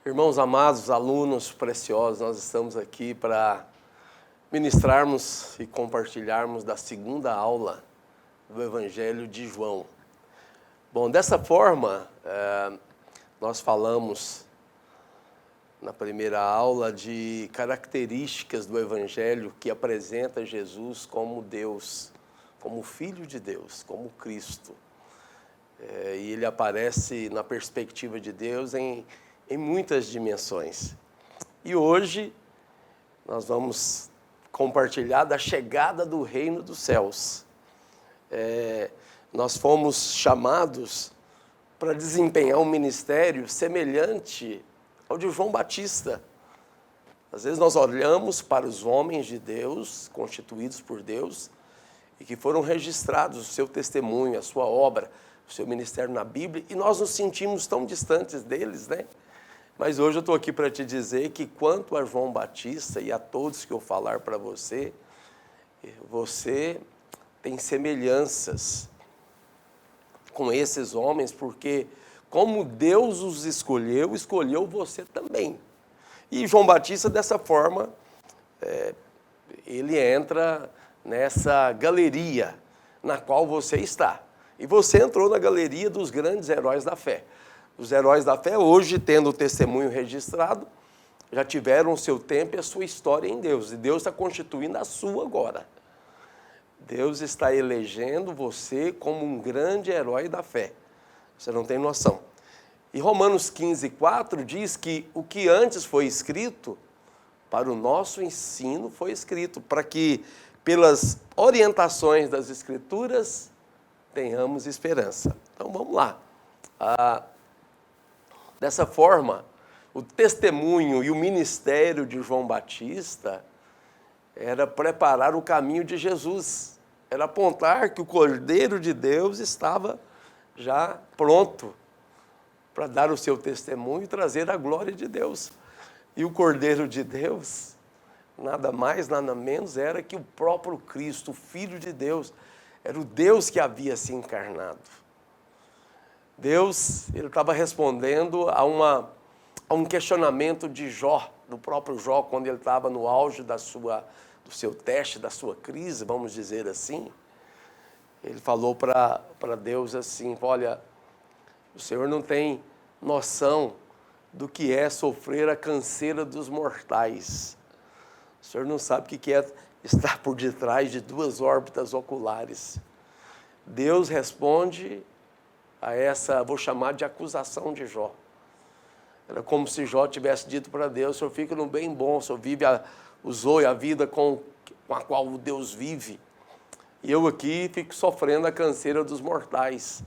Irmãos amados, alunos preciosos, nós estamos aqui para ministrarmos e compartilharmos da segunda aula do Evangelho de João. Bom, dessa forma, nós falamos na primeira aula de características do Evangelho que apresenta Jesus como Deus, como Filho de Deus, como Cristo. E ele aparece na perspectiva de Deus em muitas dimensões. E hoje nós vamos compartilhar da chegada do reino dos céus. Nós fomos chamados para desempenhar um ministério semelhante ao de João Batista. Às vezes nós olhamos para os homens de Deus, constituídos por Deus, e que foram registrados o seu testemunho, a sua obra, o seu ministério na Bíblia, e nós nos sentimos tão distantes deles, né? Mas hoje eu estou aqui para te dizer que quanto a João Batista e a todos que eu falar para você, você tem semelhanças com esses homens, porque como Deus os escolheu, escolheu você também. E João Batista, dessa forma, ele entra nessa galeria na qual você está. E você entrou na galeria dos grandes heróis da fé. Os heróis da fé, hoje, tendo o testemunho registrado, já tiveram o seu tempo e a sua história em Deus. E Deus está constituindo a sua agora. Deus está elegendo você como um grande herói da fé. Você não tem noção. E Romanos 15:4 diz que o que antes foi escrito, para o nosso ensino foi escrito, para que, pelas orientações das Escrituras, tenhamos esperança. Então, vamos lá. Dessa forma, o testemunho e o ministério de João Batista era preparar o caminho de Jesus, era apontar que o Cordeiro de Deus estava já pronto para dar o seu testemunho e trazer a glória de Deus. E o Cordeiro de Deus, nada mais, nada menos, era que o próprio Cristo, o Filho de Deus, era o Deus que havia se encarnado. Deus, ele estava respondendo a um questionamento de Jó, do próprio Jó, quando ele estava no auge do seu teste, da sua crise, vamos dizer assim. Ele falou para Deus assim: olha, o Senhor não tem noção do que é sofrer a canseira dos mortais. O Senhor não sabe o que é estar por detrás de duas órbitas oculares. Deus responde a essa, vou chamar de acusação de Jó. Era como se Jó tivesse dito para Deus: o Senhor fica no bem bom, o Senhor usou a vida com a qual o Deus vive. E eu aqui fico sofrendo a canseira dos mortais,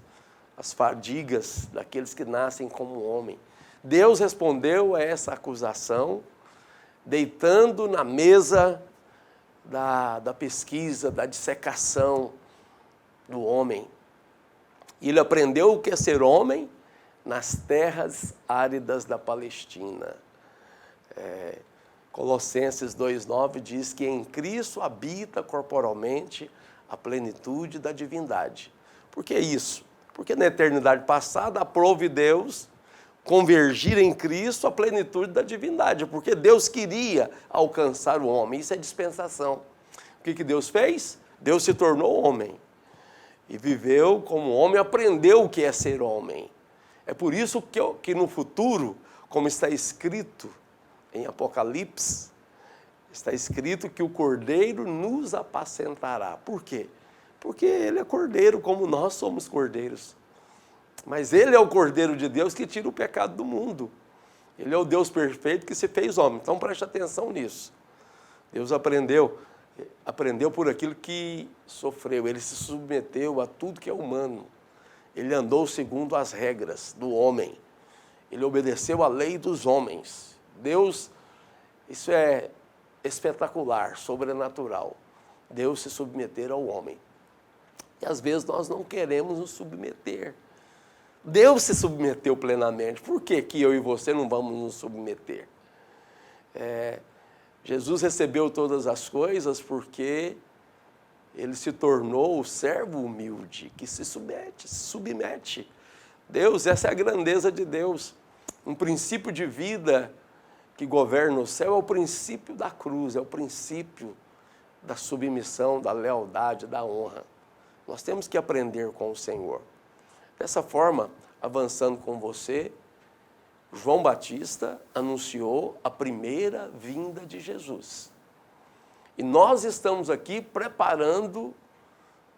as fadigas daqueles que nascem como homem. Deus respondeu a essa acusação, deitando na mesa da pesquisa, da dissecação do homem. E ele aprendeu o que é ser homem nas terras áridas da Palestina. Colossenses 2:9 diz que em Cristo habita corporalmente a plenitude da divindade. Por que isso? Porque na eternidade passada aprove Deus convergir em Cristo a plenitude da divindade, porque Deus queria alcançar o homem. Isso é dispensação. O que Deus fez? Deus se tornou homem e viveu como homem, aprendeu o que é ser homem. É por isso que no futuro, como está escrito em Apocalipse, está escrito que o Cordeiro nos apacentará. Por quê? Porque ele é cordeiro, como nós somos cordeiros. Mas ele é o Cordeiro de Deus que tira o pecado do mundo. Ele é o Deus perfeito que se fez homem. Então preste atenção nisso. Deus aprendeu por aquilo que sofreu. Ele se submeteu a tudo que é humano. Ele andou segundo as regras do homem. Ele obedeceu à lei dos homens. Deus, isso é espetacular, sobrenatural. Deus se submeter ao homem. E às vezes nós não queremos nos submeter. Deus se submeteu plenamente. Por que eu e você não vamos nos submeter? Jesus recebeu todas as coisas porque ele se tornou o servo humilde, que se submete. Deus, essa é a grandeza de Deus. um princípio de vida que governa o céu é o princípio da cruz, é o princípio da submissão, da lealdade, da honra. Nós temos que aprender com o Senhor. Dessa forma, avançando com você, João Batista anunciou a primeira vinda de Jesus. E nós estamos aqui preparando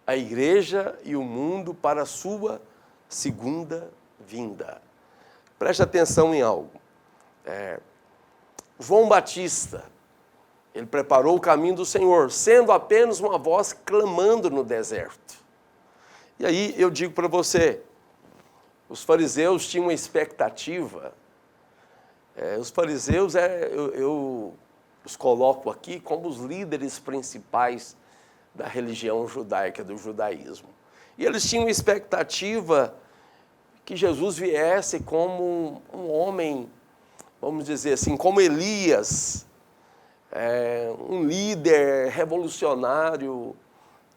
a igreja e o mundo para a sua segunda vinda. Preste atenção em algo. João Batista, ele preparou o caminho do Senhor, sendo apenas uma voz clamando no deserto. E aí eu digo para você, os fariseus tinham uma expectativa. Os fariseus, eu os coloco aqui como os líderes principais da religião judaica, do judaísmo. E eles tinham expectativa que Jesus viesse como um homem, vamos dizer assim, como Elias, um líder revolucionário,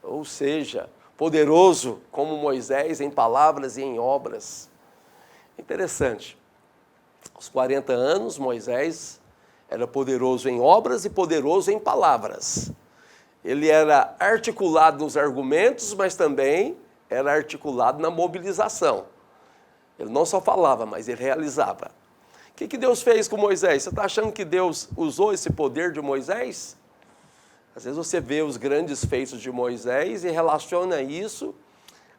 ou seja, poderoso como Moisés em palavras e em obras. Interessante. Aos 40 anos, Moisés era poderoso em obras e poderoso em palavras. Ele era articulado nos argumentos, mas também era articulado na mobilização. Ele não só falava, mas ele realizava. O que Deus fez com Moisés? Você está achando que Deus usou esse poder de Moisés? Às vezes você vê os grandes feitos de Moisés e relaciona isso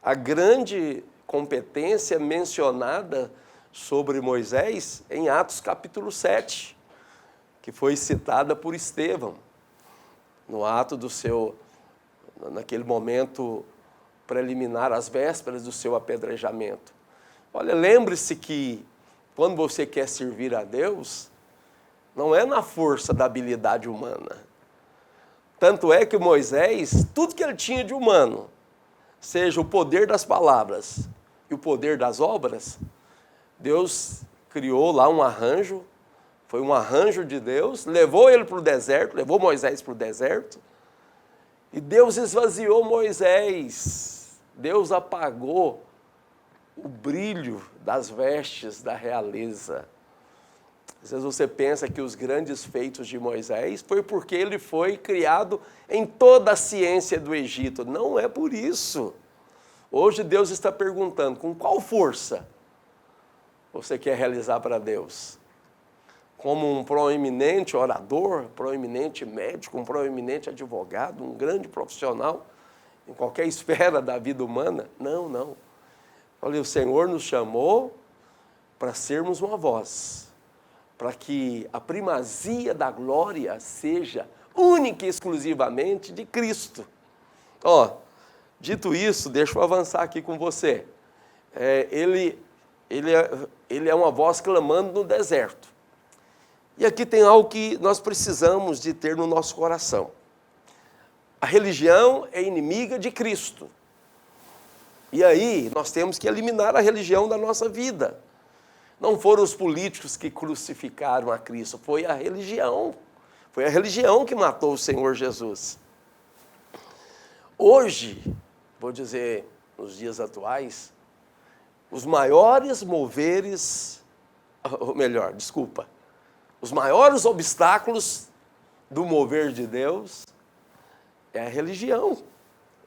à grande competência mencionada sobre Moisés em Atos capítulo 7, que foi citada por Estevão, no ato naquele momento preliminar, às vésperas do seu apedrejamento. Olha, lembre-se que quando você quer servir a Deus, não é na força da habilidade humana. Tanto é que Moisés, tudo que ele tinha de humano, seja o poder das palavras e o poder das obras, Deus criou lá um arranjo, foi um arranjo de Deus, levou ele para o deserto, levou Moisés para o deserto, e Deus esvaziou Moisés, Deus apagou o brilho das vestes da realeza. Às vezes você pensa que os grandes feitos de Moisés foi porque ele foi criado em toda a ciência do Egito. Não é por isso. Hoje Deus está perguntando, com qual força você quer realizar para Deus? Como um proeminente orador, proeminente médico, um proeminente advogado, um grande profissional em qualquer esfera da vida humana? Não, não. Olha, o Senhor nos chamou para sermos uma voz, para que a primazia da glória seja única e exclusivamente de Cristo. Dito isso, deixa eu avançar aqui com você. Ele é uma voz clamando no deserto. E aqui tem algo que nós precisamos de ter no nosso coração. A religião é inimiga de Cristo. E aí nós temos que eliminar a religião da nossa vida. Não foram os políticos que crucificaram a Cristo, foi a religião. Foi a religião que matou o Senhor Jesus. Hoje, vou dizer, nos dias atuais, os maiores os maiores obstáculos do mover de Deus é a religião.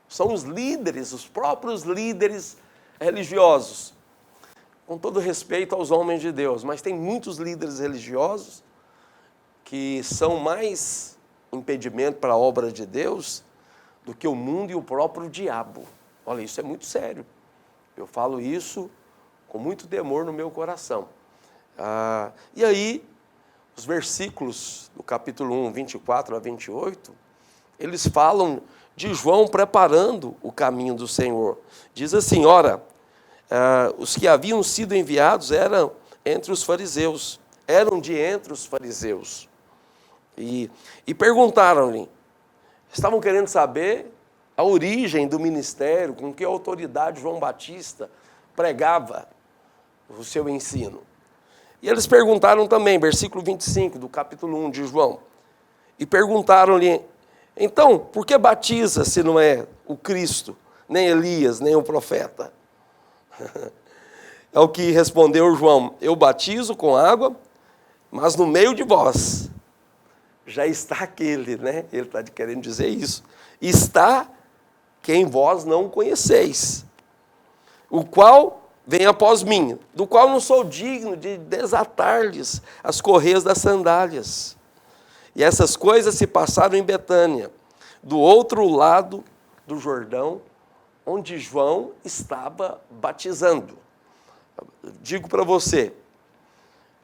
São os líderes, os próprios líderes religiosos. Com todo respeito aos homens de Deus, mas tem muitos líderes religiosos que são mais impedimento para a obra de Deus do que o mundo e o próprio diabo. Olha, isso é muito sério. Eu falo isso com muito temor no meu coração. E aí, os versículos do capítulo 1, 24 a 28, eles falam de João preparando o caminho do Senhor. Diz assim, os que haviam sido enviados eram de entre os fariseus. E perguntaram-lhe, estavam querendo saber a origem do ministério, com que autoridade João Batista pregava o seu ensino. E eles perguntaram também, versículo 25 do capítulo 1 de João, e perguntaram-lhe, então, por que batiza se não é o Cristo, nem Elias, nem o profeta? É o que respondeu João: eu batizo com água, mas no meio de vós já está aquele, né? Ele está querendo dizer isso. Está quem vós não conheceis, o qual vem após mim, do qual não sou digno de desatar-lhes as correias das sandálias. E essas coisas se passaram em Betânia, do outro lado do Jordão, onde João estava batizando. Digo para você,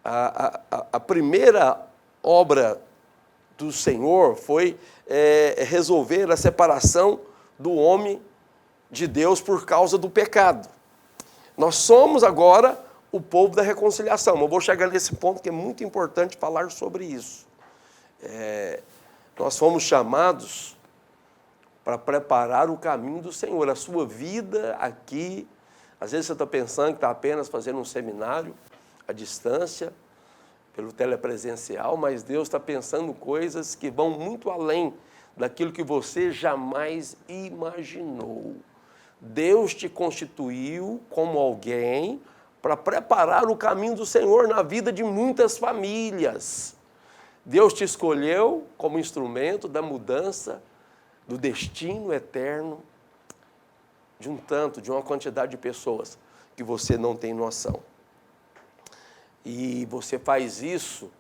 a primeira obra do Senhor foi resolver a separação do homem de Deus por causa do pecado. Nós somos agora o povo da reconciliação. Eu vou chegar nesse ponto que é muito importante falar sobre isso. Nós fomos chamados para preparar o caminho do Senhor. A sua vida aqui, às vezes você está pensando que está apenas fazendo um seminário à distância, pelo telepresencial, mas Deus está pensando coisas que vão muito além daquilo que você jamais imaginou. Deus te constituiu como alguém para preparar o caminho do Senhor na vida de muitas famílias. Deus te escolheu como instrumento da mudança do destino eterno de uma quantidade de pessoas que você não tem noção. E você faz isso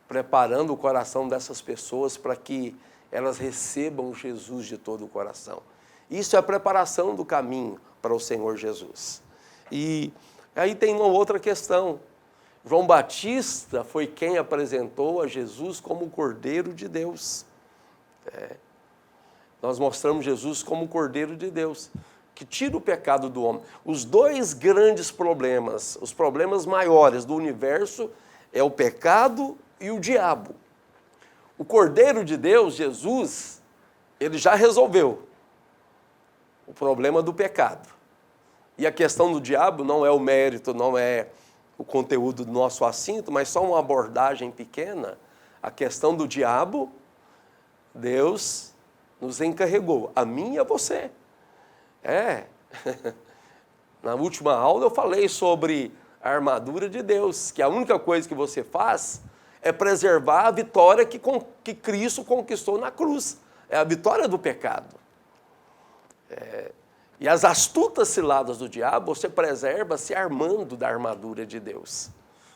preparando o coração dessas pessoas para que elas recebam Jesus de todo o coração. Isso é a preparação do caminho para o Senhor Jesus. E aí tem uma outra questão. João Batista foi quem apresentou a Jesus como o Cordeiro de Deus. Nós mostramos Jesus como o Cordeiro de Deus, que tira o pecado do homem. Os dois grandes problemas, os problemas maiores do universo, é o pecado e o diabo. O Cordeiro de Deus, Jesus, ele já resolveu o problema do pecado. E a questão do diabo não é o mérito, não é o conteúdo do nosso assunto, mas só uma abordagem pequena. A questão do diabo, Deus nos encarregou, a mim e a você. Na última aula eu falei sobre a armadura de Deus, que a única coisa que você faz é preservar a vitória que Cristo conquistou na cruz. É a vitória do pecado. E as astutas ciladas do diabo, você preserva se armando da armadura de Deus,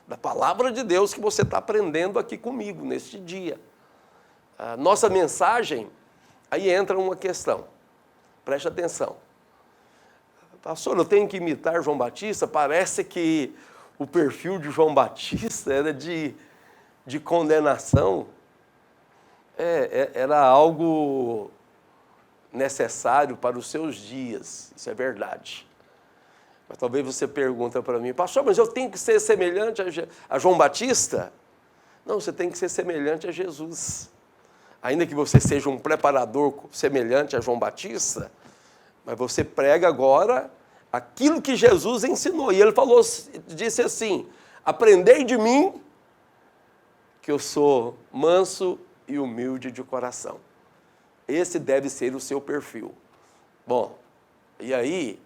da palavra de Deus que você está aprendendo aqui comigo neste dia. A nossa mensagem, aí entra uma questão, preste atenção. Pastor, eu tenho que imitar João Batista? Parece que o perfil de João Batista era de condenação, era algo necessário para os seus dias, isso é verdade. Mas talvez você pergunta para mim, pastor, mas eu tenho que ser semelhante a João Batista? Não, você tem que ser semelhante a Jesus. Ainda que você seja um preparador semelhante a João Batista, mas você prega agora aquilo que Jesus ensinou. E ele disse assim, aprendei de mim, que eu sou manso e humilde de coração. Esse deve ser o seu perfil. Bom, e aí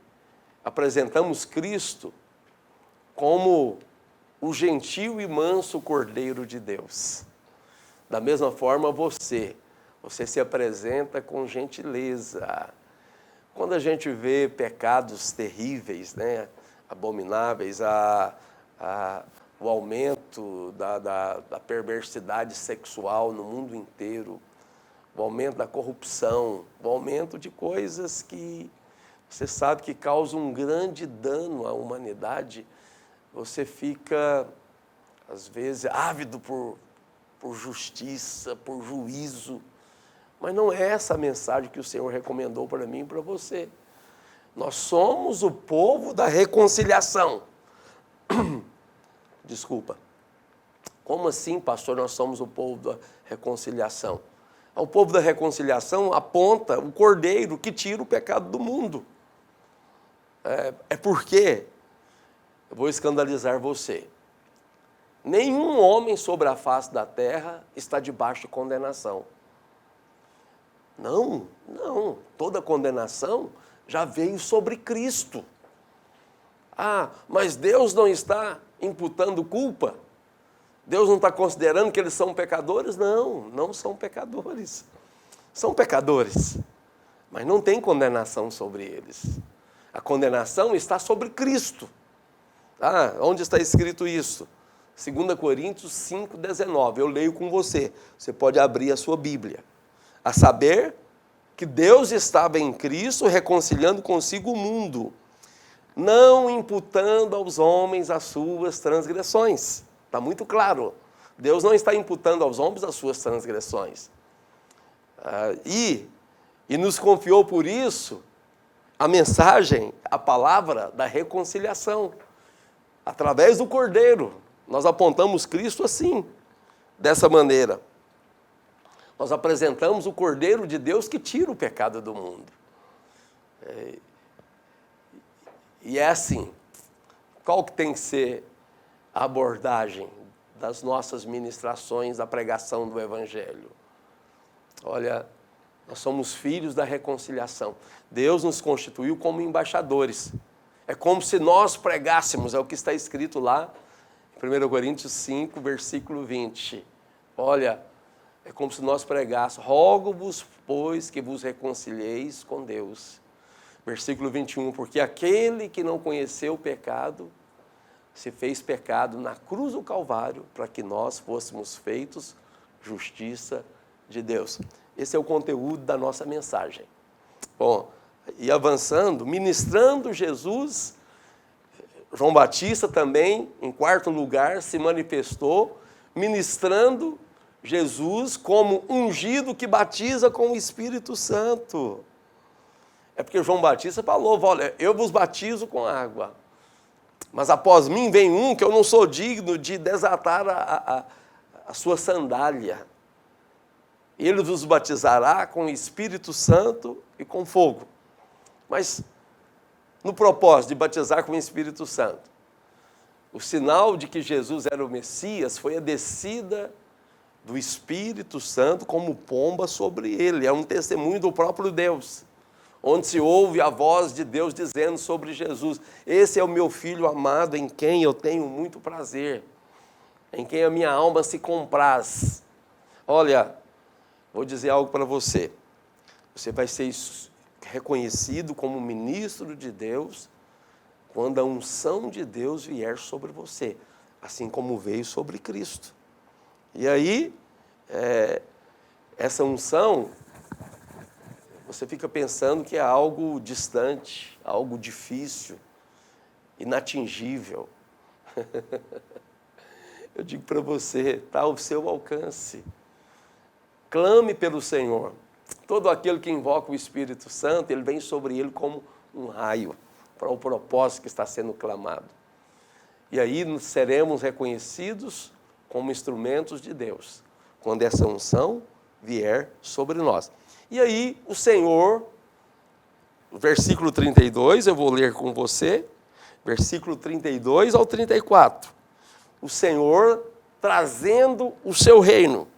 apresentamos Cristo como o gentil e manso Cordeiro de Deus. Da mesma forma você se apresenta com gentileza. Quando a gente vê pecados terríveis, né, abomináveis, o aumento da perversidade sexual no mundo inteiro, o aumento da corrupção, o aumento de coisas que você sabe que causam um grande dano à humanidade, você fica, às vezes, ávido por justiça, por juízo. Mas não é essa a mensagem que o Senhor recomendou para mim e para você. Nós somos o povo da reconciliação. Desculpa. Como assim, pastor, nós somos o povo da reconciliação? O povo da reconciliação aponta o Cordeiro que tira o pecado do mundo. Porque, eu vou escandalizar você, nenhum homem sobre a face da terra está debaixo de condenação. Não, toda condenação já veio sobre Cristo. Ah, mas Deus não está imputando culpa? Deus não está considerando que eles são pecadores? Não, não são pecadores. São pecadores, mas não tem condenação sobre eles. A condenação está sobre Cristo. Ah, onde está escrito isso? 2 Coríntios 5,19. Eu leio com você. Você pode abrir a sua Bíblia. A saber que Deus estava em Cristo reconciliando consigo o mundo, não imputando aos homens as suas transgressões. Está muito claro. Deus não está imputando aos homens as suas transgressões. E nos confiou por isso a mensagem, a palavra da reconciliação. Através do Cordeiro. Nós apontamos Cristo assim, dessa maneira. Nós apresentamos o Cordeiro de Deus que tira o pecado do mundo. E é assim. Qual que tem que ser a abordagem das nossas ministrações, da pregação do Evangelho? Olha, nós somos filhos da reconciliação. Deus nos constituiu como embaixadores. É como se nós pregássemos, é o que está escrito lá, em 1 Coríntios 5, versículo 20. Olha, é como se nós pregássemos, rogo-vos, pois, que vos reconcilieis com Deus. Versículo 21, porque aquele que não conheceu o pecado, se fez pecado na cruz do Calvário, para que nós fôssemos feitos justiça de Deus. Esse é o conteúdo da nossa mensagem. Bom, e avançando, ministrando Jesus, João Batista também, em quarto lugar, se manifestou, ministrando Jesus como ungido que batiza com o Espírito Santo. É porque João Batista falou, olha, eu vos batizo com água, mas após mim vem um que eu não sou digno de desatar a sua sandália. Ele vos batizará com o Espírito Santo e com fogo. Mas, no propósito de batizar com o Espírito Santo, o sinal de que Jesus era o Messias foi a descida do Espírito Santo como pomba sobre ele. É um testemunho do próprio Deus, onde se ouve a voz de Deus dizendo sobre Jesus, esse é o meu Filho amado, em quem eu tenho muito prazer, em quem a minha alma se compraz. Olha, vou dizer algo para você. Você vai ser reconhecido como ministro de Deus quando a unção de Deus vier sobre você, assim como veio sobre Cristo. E aí, essa unção, você fica pensando que é algo distante, algo difícil, inatingível. Eu digo para você, está ao seu alcance. Clame pelo Senhor. Todo aquele que invoca o Espírito Santo, ele vem sobre ele como um raio, para o propósito que está sendo clamado. E aí seremos reconhecidos como instrumentos de Deus, quando essa unção vier sobre nós. E aí o Senhor, versículo 32, eu vou ler com você, versículo 32 ao 34. O Senhor trazendo o seu reino.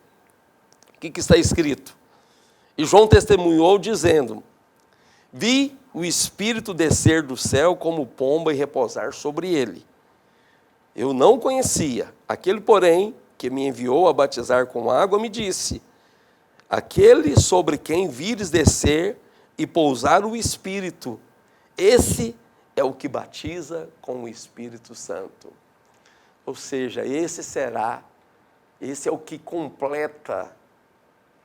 O que está escrito? E João testemunhou dizendo, vi o Espírito descer do céu como pomba e repousar sobre ele. Eu não o conhecia. Aquele, porém, que me enviou a batizar com água, me disse, aquele sobre quem vires descer e pousar o Espírito, esse é o que batiza com o Espírito Santo. Ou seja, esse é o que completa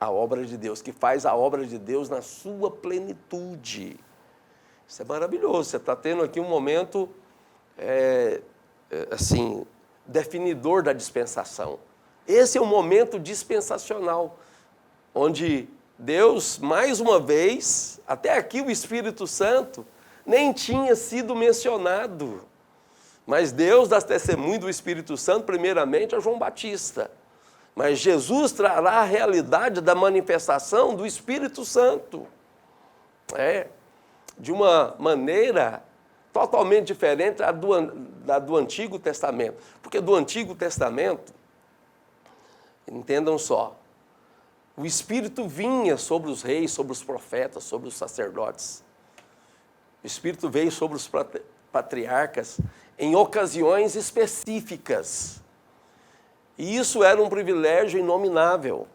a obra de Deus, que faz a obra de Deus na sua plenitude. Isso é maravilhoso. Você está tendo aqui um momento, assim, definidor da dispensação. Esse é um momento dispensacional, onde Deus, mais uma vez, até aqui o Espírito Santo, nem tinha sido mencionado. Mas Deus dá testemunho do Espírito Santo, primeiramente, a João Batista. Mas Jesus trará a realidade da manifestação do Espírito Santo. De uma maneira totalmente diferente da do Antigo Testamento. Porque do Antigo Testamento, entendam só, o Espírito vinha sobre os reis, sobre os profetas, sobre os sacerdotes. O Espírito veio sobre patriarcas em ocasiões específicas. E isso era um privilégio inominável,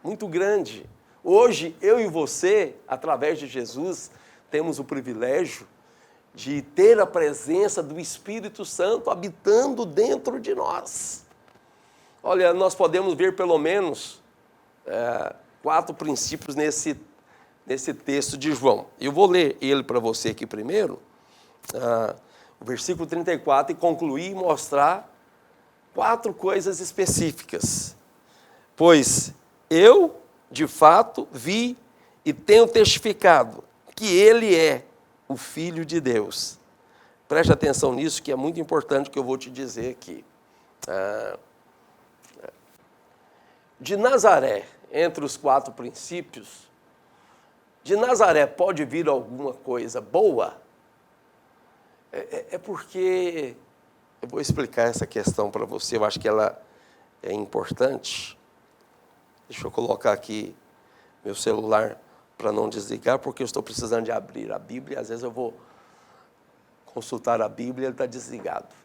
muito grande. Hoje, eu e você, através de Jesus, temos o privilégio de ter a presença do Espírito Santo habitando dentro de nós. Olha, nós podemos ver pelo menos 4 princípios nesse texto de João. Eu vou ler ele para você aqui primeiro, o versículo 34, e concluir e mostrar 4 coisas específicas. Pois eu, de fato, vi e tenho testificado que ele é o Filho de Deus. Preste atenção nisso, que é muito importante o que eu vou te dizer aqui. De Nazaré, entre os 4 princípios, de Nazaré pode vir alguma coisa boa? É porque, eu vou explicar essa questão para você, eu acho que ela é importante. Deixa eu colocar aqui meu celular para não desligar, porque eu estou precisando de abrir a Bíblia, e às vezes eu vou consultar a Bíblia e ele está desligado.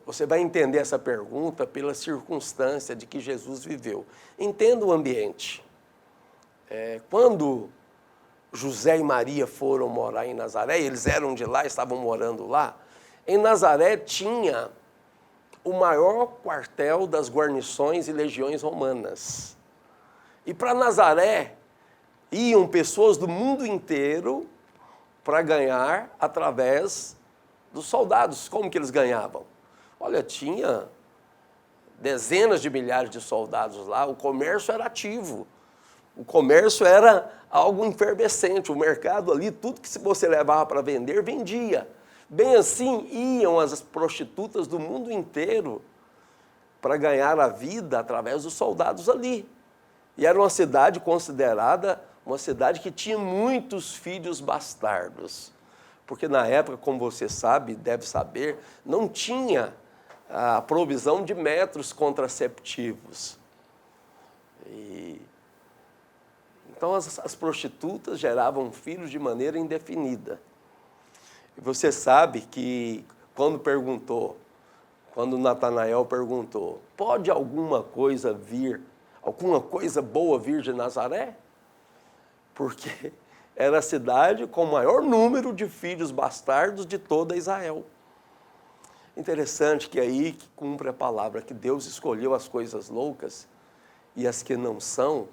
Você vai entender essa pergunta pela circunstância de que Jesus viveu. Entenda o ambiente. Quando José e Maria foram morar em Nazaré, eles eram de lá, estavam morando lá, em Nazaré tinha o maior quartel das guarnições e legiões romanas. E para Nazaré iam pessoas do mundo inteiro para ganhar através dos soldados. Como que eles ganhavam? Olha, tinha dezenas de milhares de soldados lá, o comércio era ativo. O comércio era algo efervescente, o mercado ali, tudo que você levava para vender, vendia. Bem assim, iam as prostitutas do mundo inteiro para ganhar a vida através dos soldados ali. E era uma cidade considerada uma cidade que tinha muitos filhos bastardos. Porque na época, como você sabe, deve saber, não tinha a provisão de métodos contraceptivos. Então as prostitutas geravam filhos de maneira indefinida. E você sabe que quando Natanael perguntou, pode alguma coisa boa vir de Nazaré? Porque era a cidade com o maior número de filhos bastardos de toda Israel. Interessante que aí que cumpre a palavra, que Deus escolheu as coisas loucas e as que não são,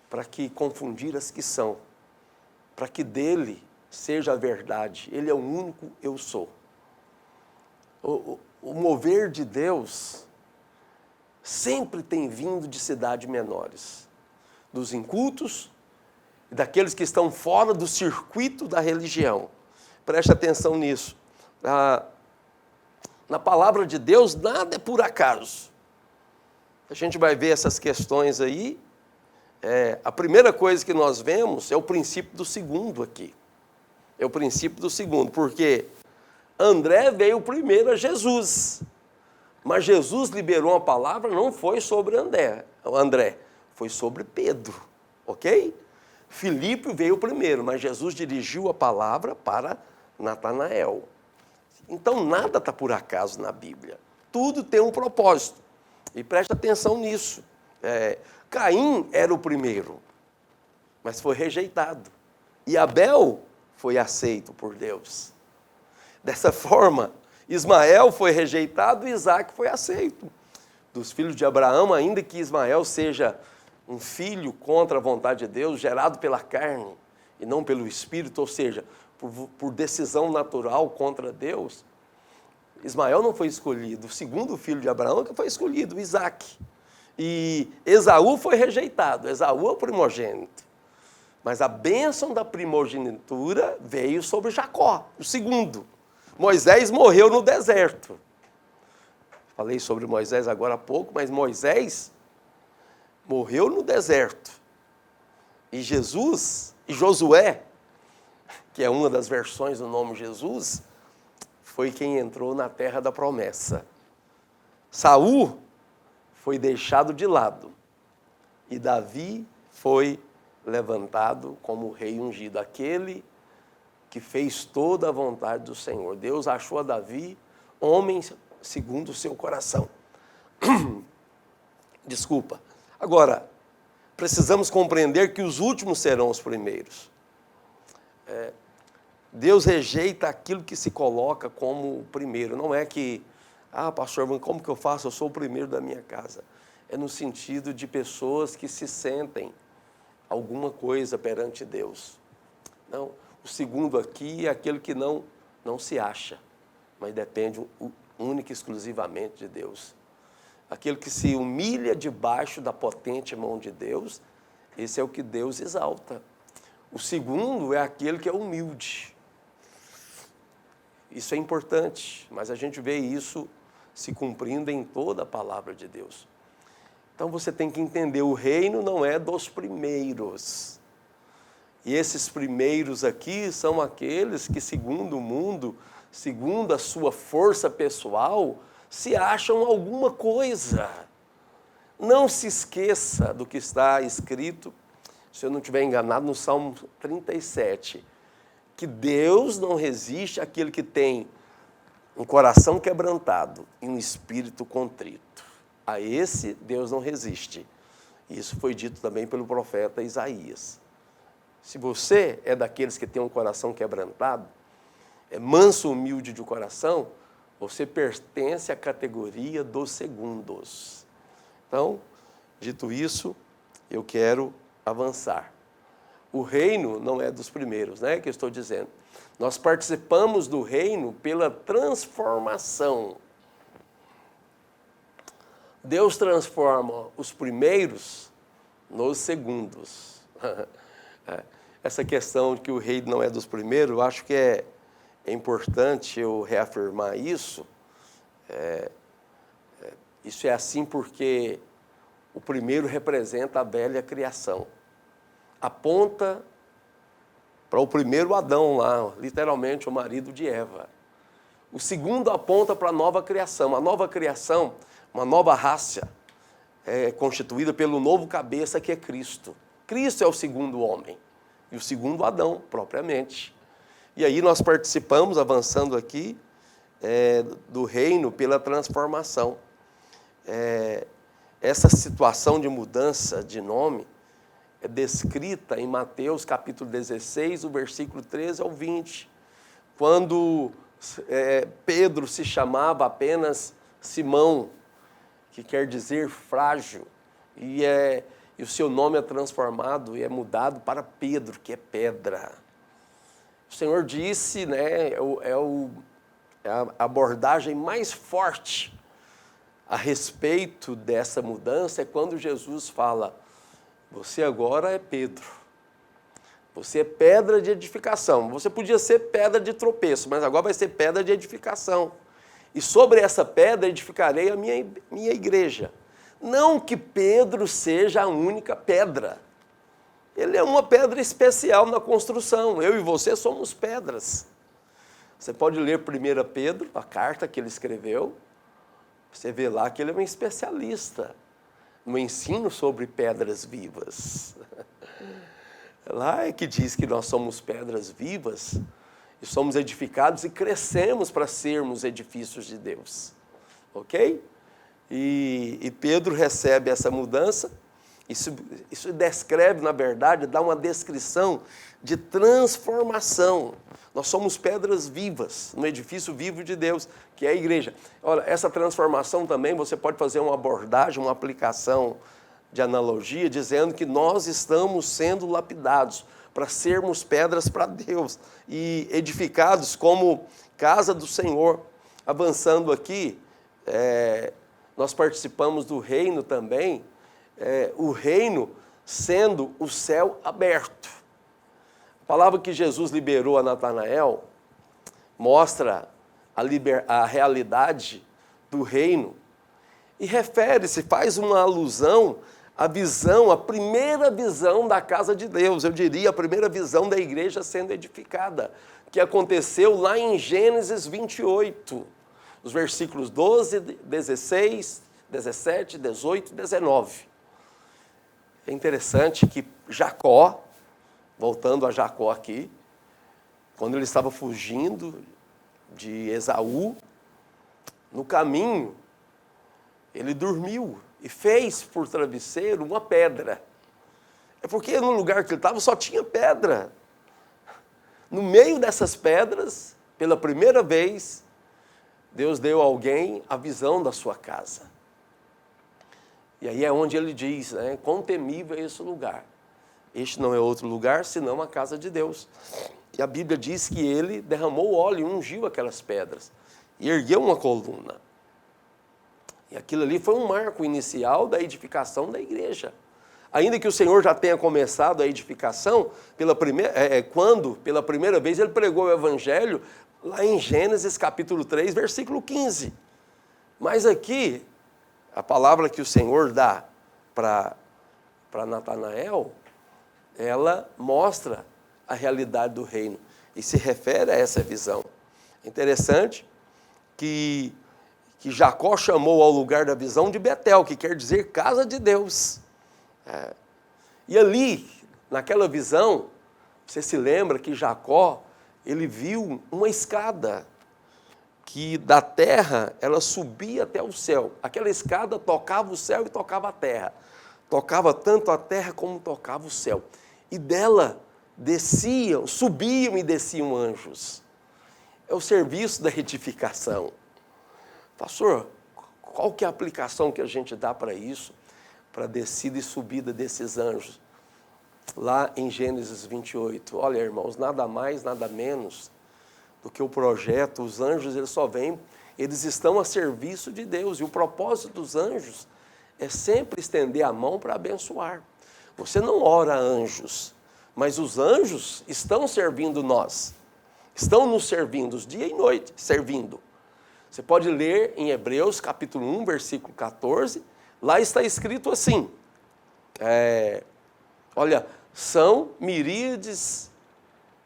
para que confundir as que são, para que dele seja a verdade. Ele é o único eu sou. O mover de Deus sempre tem vindo de cidades menores, dos incultos e daqueles que estão fora do circuito da religião. Preste atenção nisso. Na palavra de Deus, nada é por acaso. A gente vai ver essas questões aí. A primeira coisa que nós vemos é o princípio do segundo aqui. É o princípio do segundo, porque André veio primeiro a Jesus. Mas Jesus liberou uma palavra, não foi sobre André, foi sobre Pedro, ok? Filipe veio primeiro, mas Jesus dirigiu a palavra para Natanael. Então, nada está por acaso na Bíblia. Tudo tem um propósito. E preste atenção nisso. Caim era o primeiro, mas foi rejeitado. E Abel foi aceito por Deus. Dessa forma, Ismael foi rejeitado e Isaac foi aceito. Dos filhos de Abraão, ainda que Ismael seja um filho contra a vontade de Deus, gerado pela carne e não pelo Espírito, ou seja, por decisão natural contra Deus, Ismael não foi escolhido. O segundo filho de Abraão que foi escolhido, Isaac. E Esaú foi rejeitado. Esaú é o primogênito. Mas a bênção da primogenitura veio sobre Jacó, o segundo. Moisés morreu no deserto. Falei sobre Moisés agora há pouco, mas Moisés morreu no deserto. E Josué, que é uma das versões do nome Jesus, foi quem entrou na terra da promessa. Saul foi deixado de lado e Davi foi levantado como rei ungido, aquele que fez toda a vontade do Senhor. Deus achou a Davi homem segundo o seu coração. Desculpa. Agora, precisamos compreender que os últimos serão os primeiros. Deus rejeita aquilo que se coloca como o primeiro. Não é que, pastor, como que eu faço? Eu sou o primeiro da minha casa. É no sentido de pessoas que se sentem alguma coisa perante Deus. Não, o segundo aqui é aquele que não se acha, mas depende única e exclusivamente de Deus. Aquele que se humilha debaixo da potente mão de Deus, esse é o que Deus exalta. O segundo é aquele que é humilde. Isso é importante, mas a gente vê isso se cumprindo em toda a palavra de Deus. Então você tem que entender, o reino não é dos primeiros. E esses primeiros aqui são aqueles que, segundo o mundo, segundo a sua força pessoal, se acham alguma coisa. Não se esqueça do que está escrito, se eu não estiver enganado, no Salmo 37, que Deus não resiste àquele que tem um coração quebrantado e um espírito contrito. A esse Deus não resiste. Isso foi dito também pelo profeta Isaías. Se você é daqueles que tem um coração quebrantado, é manso, humilde de coração, você pertence à categoria dos segundos. Então, dito isso, eu quero avançar. O reino não é dos primeiros, né, que eu estou dizendo. Nós participamos do reino pela transformação. Deus transforma os primeiros nos segundos. Essa questão de que o reino não é dos primeiros, eu acho que é importante eu reafirmar isso. Isso é assim porque o primeiro representa a velha criação. Aponta para o primeiro Adão lá, literalmente o marido de Eva. O segundo aponta para a nova criação. A nova criação, uma nova raça, é constituída pelo novo cabeça que é Cristo. Cristo é o segundo homem e o segundo Adão, propriamente. E aí nós participamos, avançando aqui, do reino pela transformação. Essa situação de mudança de nome é descrita em Mateus capítulo 16, o versículo 13 ao 20, quando Pedro se chamava apenas Simão, que quer dizer frágil, e o seu nome é transformado e é mudado para Pedro, que é pedra. O Senhor disse, né, a abordagem mais forte a respeito dessa mudança é quando Jesus fala: você agora é Pedro, você é pedra de edificação. Você podia ser pedra de tropeço, mas agora vai ser pedra de edificação. E sobre essa pedra edificarei a minha igreja. Não que Pedro seja a única pedra. Ele é uma pedra especial na construção. Eu e você somos pedras. Você pode ler 1 Pedro, a carta que ele escreveu. Você vê lá que ele é um especialista no ensino sobre pedras vivas. Lá é que diz que nós somos pedras vivas e somos edificados e crescemos para sermos edifícios de Deus. Ok? E Pedro recebe essa mudança. Isso descreve, na verdade, dá uma descrição de transformação. Nós somos pedras vivas, no edifício vivo de Deus, que é a igreja. Olha, essa transformação também, você pode fazer uma abordagem, uma aplicação de analogia, dizendo que nós estamos sendo lapidados para sermos pedras para Deus e edificados como casa do Senhor. Avançando aqui, nós participamos do reino também, o reino sendo o céu aberto. A palavra que Jesus liberou a Natanael mostra a realidade do reino e refere-se, faz uma alusão à visão, a primeira visão da casa de Deus, eu diria a primeira visão da igreja sendo edificada, que aconteceu lá em Gênesis 28, os versículos 12, 16, 17, 18 e 19. É interessante que Jacó, voltando a Jacó aqui, quando ele estava fugindo de Esaú, no caminho, ele dormiu e fez por travesseiro uma pedra. É porque no lugar que ele estava só tinha pedra. No meio dessas pedras, pela primeira vez, Deus deu a alguém a visão da sua casa. E aí é onde ele diz, né, quão temível é esse lugar. Este não é outro lugar, senão a casa de Deus. E a Bíblia diz que ele derramou óleo e ungiu aquelas pedras. E ergueu uma coluna. E aquilo ali foi um marco inicial da edificação da igreja. Ainda que o Senhor já tenha começado a edificação, quando pela primeira vez ele pregou o Evangelho, lá em Gênesis capítulo 3, versículo 15. Mas aqui, a palavra que o Senhor dá para Natanael, ela mostra a realidade do reino e se refere a essa visão. É interessante que Jacó chamou ao lugar da visão de Betel, que quer dizer casa de Deus. E ali, naquela visão, você se lembra que Jacó, ele viu uma escada que da terra ela subia até o céu. Aquela escada tocava o céu e tocava a terra. Tocava tanto a terra como tocava o céu. E dela subiam e desciam anjos. É o serviço da retificação. Pastor, qual que é a aplicação que a gente dá para isso? Para a descida e subida desses anjos. Lá em Gênesis 28. Olha, irmãos, nada mais, nada menos do que o projeto. Os anjos, eles só vêm, eles estão a serviço de Deus. E o propósito dos anjos é sempre estender a mão para abençoar. Você não ora a anjos, mas os anjos estão servindo nós. Estão nos servindo dia e noite, servindo. Você pode ler em Hebreus, capítulo 1, versículo 14. Lá está escrito assim, olha, são miríades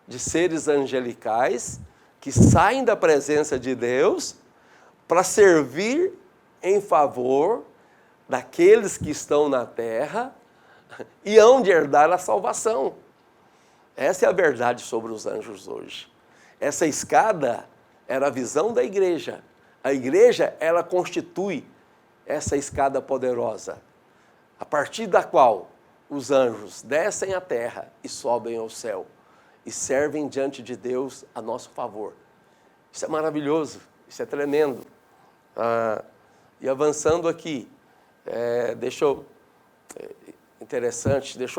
de seres angelicais que saem da presença de Deus para servir em favor daqueles que estão na terra e hão de herdar a salvação. Essa é a verdade sobre os anjos hoje. Essa escada era a visão da igreja. A igreja, ela constitui essa escada poderosa, a partir da qual os anjos descem à terra e sobem ao céu e servem diante de Deus a nosso favor. Isso é maravilhoso, isso é tremendo. E avançando aqui, deixa eu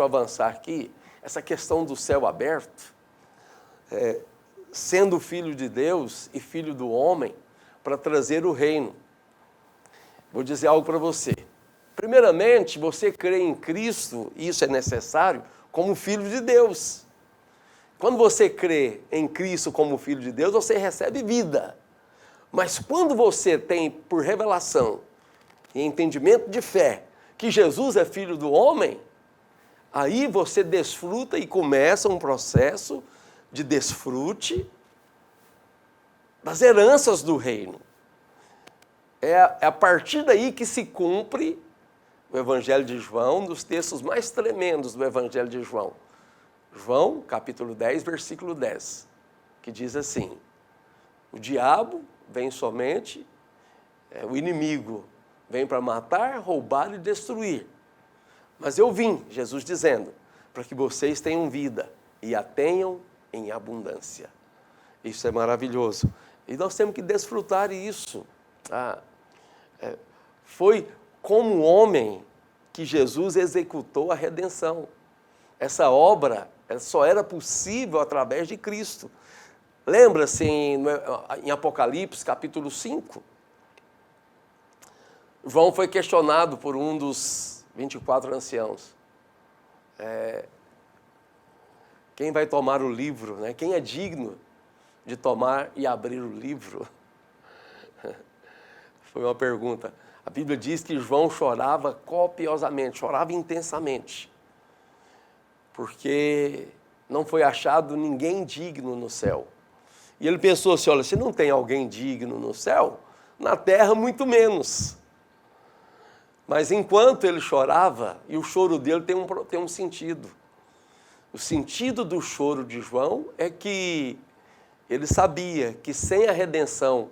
avançar aqui, essa questão do céu aberto, sendo filho de Deus e filho do homem, para trazer o reino. Vou dizer algo para você. Primeiramente, você crê em Cristo, e isso é necessário, como filho de Deus. Quando você crê em Cristo como filho de Deus, você recebe vida. Mas quando você tem por revelação e entendimento de fé que Jesus é filho do homem, aí você desfruta e começa um processo de desfrute das heranças do reino. É a partir daí que se cumpre o Evangelho de João, um dos textos mais tremendos do Evangelho de João. João, capítulo 10, versículo 10, que diz assim, o diabo vem somente, o inimigo vem para matar, roubar e destruir. Mas eu vim, Jesus dizendo, para que vocês tenham vida e a tenham em abundância. Isso é maravilhoso. E nós temos que desfrutar isso. Foi como homem que Jesus executou a redenção. Essa obra só era possível através de Cristo. Lembra-se em Apocalipse, capítulo 5? João foi questionado por um dos 24 anciãos. Quem vai tomar o livro? Né? Quem é digno de tomar e abrir o livro? Foi uma pergunta. A Bíblia diz que João chorava copiosamente, chorava intensamente, porque não foi achado ninguém digno no céu. E ele pensou assim, olha, se não tem alguém digno no céu, na terra muito menos. Mas enquanto ele chorava, e o choro dele tem um sentido. O sentido do choro de João é que ele sabia que sem a redenção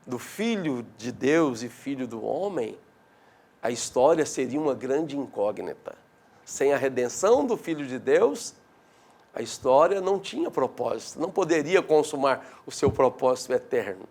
do Filho de Deus e Filho do homem, a história seria uma grande incógnita. Sem a redenção do Filho de Deus, a história não tinha propósito, não poderia consumar o seu propósito eterno.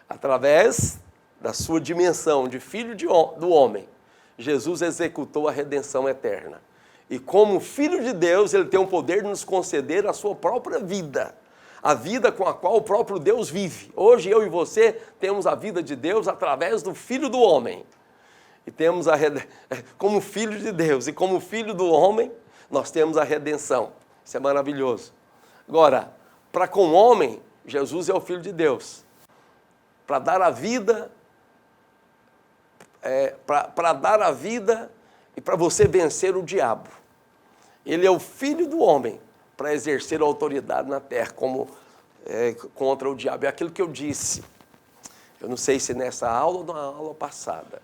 Através da sua dimensão de Filho do homem, Jesus executou a redenção eterna. E como Filho de Deus, ele tem o poder de nos conceder a sua própria vida, a vida com a qual o próprio Deus vive. Hoje eu e você temos a vida de Deus através do Filho do homem. E temos como Filho de Deus e como Filho do homem, nós temos a redenção. Isso é maravilhoso. Agora, para com o homem, Jesus é o Filho de Deus. Para dar a vida, para dar a vida e para você vencer o diabo. Ele é o Filho do homem para exercer a autoridade na terra contra o diabo. É aquilo que eu disse. Eu não sei se nessa aula ou na aula passada.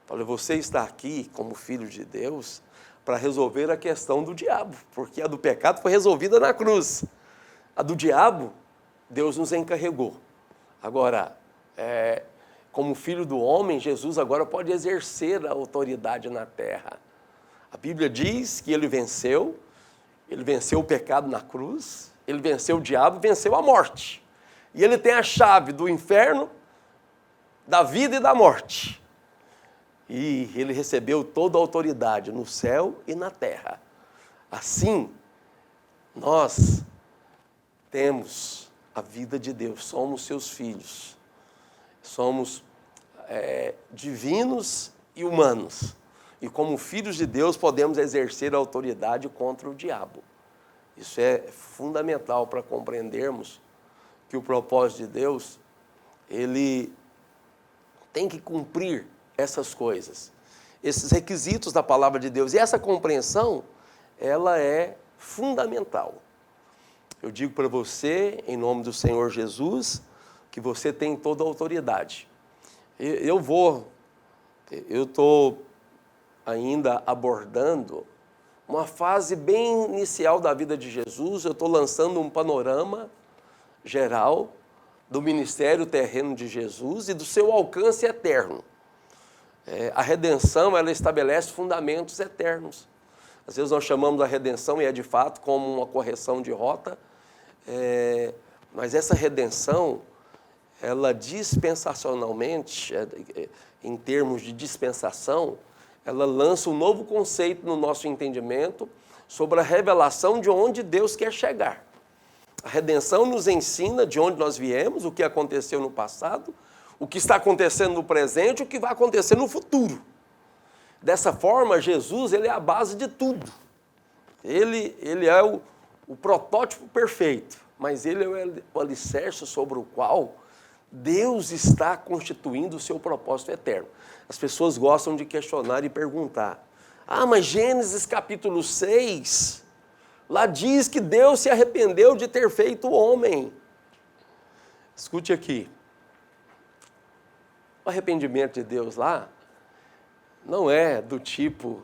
Falei, você está aqui como Filho de Deus para resolver a questão do diabo, porque a do pecado foi resolvida na cruz. A do diabo, Deus nos encarregou. Agora, como Filho do homem, Jesus agora pode exercer a autoridade na terra. A Bíblia diz que ele venceu o pecado na cruz, ele venceu o diabo, venceu a morte. E ele tem a chave do inferno, da vida e da morte. E ele recebeu toda a autoridade no céu e na terra. Assim, nós temos a vida de Deus, somos seus filhos. Somos divinos e humanos. E como filhos de Deus podemos exercer a autoridade contra o diabo. Isso é fundamental para compreendermos que o propósito de Deus, ele tem que cumprir essas coisas, esses requisitos da palavra de Deus. E essa compreensão, ela é fundamental. Eu digo para você, em nome do Senhor Jesus, que você tem toda a autoridade. Eu estou ainda abordando uma fase bem inicial da vida de Jesus. Eu estou lançando um panorama geral do ministério terreno de Jesus e do seu alcance eterno. A redenção, ela estabelece fundamentos eternos. Às vezes nós chamamos a redenção, e é de fato, como uma correção de rota, mas essa redenção, ela dispensacionalmente, em termos de dispensação, ela lança um novo conceito no nosso entendimento sobre a revelação de onde Deus quer chegar. A redenção nos ensina de onde nós viemos, o que aconteceu no passado, o que está acontecendo no presente e o que vai acontecer no futuro. Dessa forma, Jesus, ele é a base de tudo. Ele é o protótipo perfeito, mas ele é o alicerce sobre o qual Deus está constituindo o seu propósito eterno. As pessoas gostam de questionar e perguntar. Mas Gênesis capítulo 6, lá diz que Deus se arrependeu de ter feito o homem. Escute aqui. O arrependimento de Deus lá não é do tipo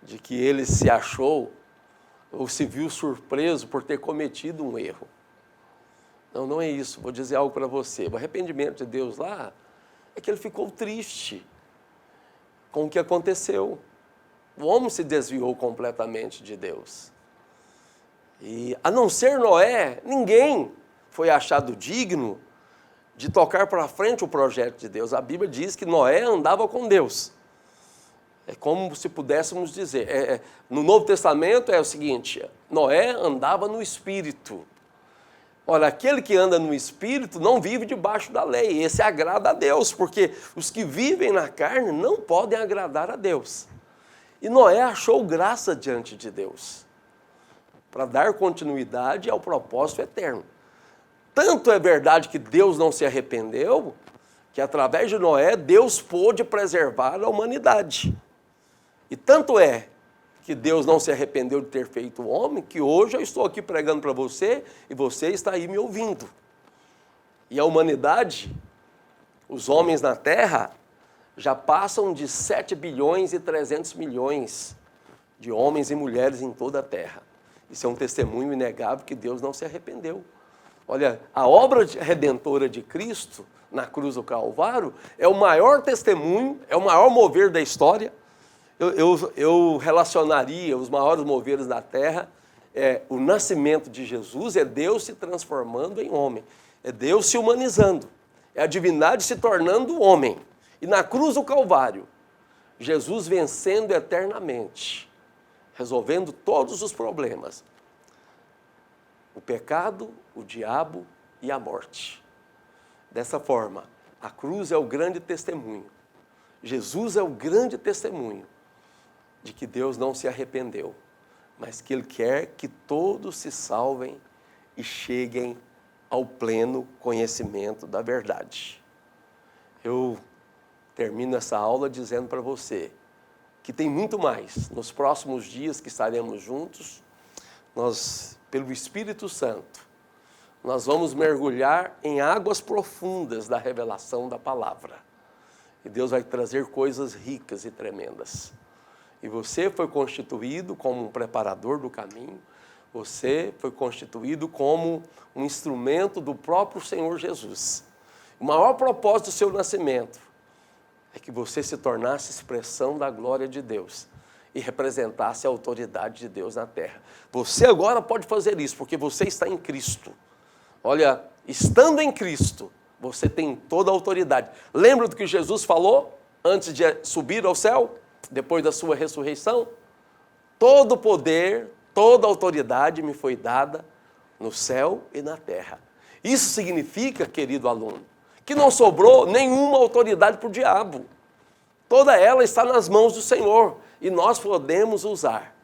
de que ele se achou ou se viu surpreso por ter cometido um erro. Não é isso. Vou dizer algo para você. O arrependimento de Deus lá é que ele ficou triste com o que aconteceu. O homem se desviou completamente de Deus. E, a não ser Noé, ninguém foi achado digno de tocar para frente o projeto de Deus. A Bíblia diz que Noé andava com Deus. É como se pudéssemos dizer. No Novo Testamento é o seguinte: Noé andava no Espírito. Olha, aquele que anda no Espírito não vive debaixo da lei. Esse agrada a Deus, porque os que vivem na carne não podem agradar a Deus. E Noé achou graça diante de Deus para dar continuidade ao propósito eterno. Tanto é verdade que Deus não se arrependeu, que através de Noé, Deus pôde preservar a humanidade. E tanto é que Deus não se arrependeu de ter feito o homem, que hoje eu estou aqui pregando para você e você está aí me ouvindo. E a humanidade, os homens na Terra, já passam de 7 bilhões e 300 milhões de homens e mulheres em toda a Terra. Isso é um testemunho inegável que Deus não se arrependeu. Olha, a obra redentora de Cristo na cruz do Calvário é o maior testemunho, é o maior mover da história. Eu relacionaria os maiores moveres da terra, o nascimento de Jesus, é Deus se transformando em homem, é Deus se humanizando, é a divindade se tornando homem. E na cruz do Calvário, Jesus vencendo eternamente, resolvendo todos os problemas, o pecado, o diabo e a morte. Dessa forma, a cruz é o grande testemunho. Jesus é o grande testemunho de que Deus não se arrependeu, mas que Ele quer que todos se salvem e cheguem ao pleno conhecimento da verdade. Eu termino essa aula dizendo para você que tem muito mais. Nos próximos dias que estaremos juntos, nós, pelo Espírito Santo, nós vamos mergulhar em águas profundas da revelação da palavra. E Deus vai trazer coisas ricas e tremendas. E você foi constituído como um preparador do caminho, você foi constituído como um instrumento do próprio Senhor Jesus. O maior propósito do seu nascimento é que você se tornasse expressão da glória de Deus e representasse a autoridade de Deus na terra. Você agora pode fazer isso, porque você está em Cristo. Olha, estando em Cristo, você tem toda a autoridade. Lembra do que Jesus falou antes de subir ao céu, depois da sua ressurreição? Todo poder, toda autoridade me foi dada no céu e na terra. Isso significa, querido aluno, que não sobrou nenhuma autoridade para o diabo. Toda ela está nas mãos do Senhor e nós podemos usar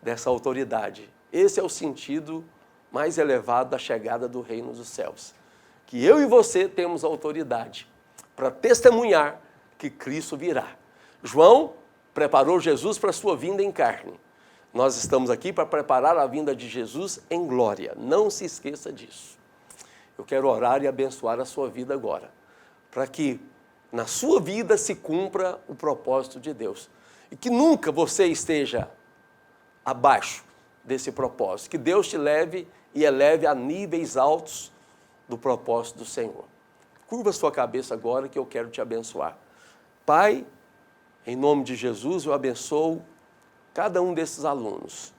dessa autoridade. Esse é o sentido mais elevado da chegada do reino dos céus. Que eu e você temos autoridade para testemunhar que Cristo virá. João preparou Jesus para a sua vinda em carne. Nós estamos aqui para preparar a vinda de Jesus em glória. Não se esqueça disso. Eu quero orar e abençoar a sua vida agora, para que na sua vida se cumpra o propósito de Deus. E que nunca você esteja abaixo desse propósito. Que Deus te leve e eleve a níveis altos do propósito do Senhor. Curva sua cabeça agora que eu quero te abençoar. Pai, em nome de Jesus, eu abençoo cada um desses alunos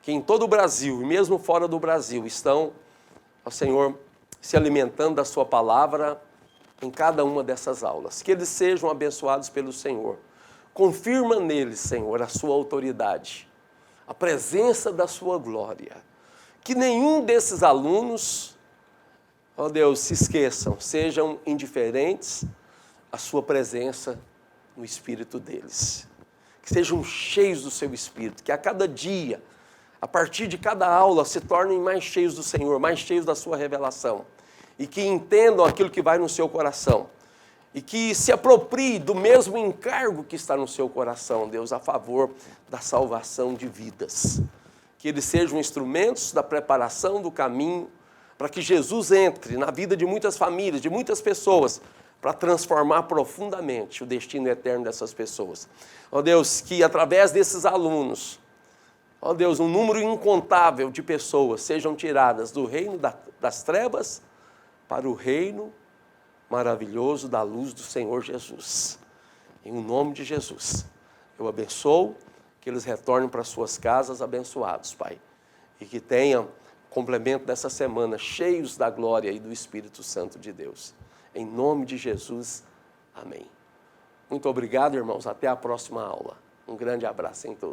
que em todo o Brasil e mesmo fora do Brasil estão, ó Senhor, se alimentando da sua palavra em cada uma dessas aulas. Que eles sejam abençoados pelo Senhor. Confirma neles, Senhor, a sua autoridade, a presença da sua glória. Que nenhum desses alunos, ó Deus, se esqueçam, sejam indiferentes à sua presença no espírito deles. Que sejam cheios do seu espírito, que a cada dia, a partir de cada aula, se tornem mais cheios do Senhor, mais cheios da sua revelação. E que entendam aquilo que vai no seu coração. E que se aproprie do mesmo encargo que está no seu coração, Deus, a favor da salvação de vidas. Que eles sejam instrumentos da preparação do caminho, para que Jesus entre na vida de muitas famílias, de muitas pessoas, para transformar profundamente o destino eterno dessas pessoas. Ó Deus, que através desses alunos, ó Deus, um número incontável de pessoas sejam tiradas do reino das trevas para o reino maravilhoso da luz do Senhor Jesus. Em nome de Jesus, eu abençoo que eles retornem para suas casas abençoados, Pai. E que tenham complemento dessa semana cheios da glória e do Espírito Santo de Deus. Em nome de Jesus, amém. Muito obrigado, irmãos. Até a próxima aula. Um grande abraço em todos.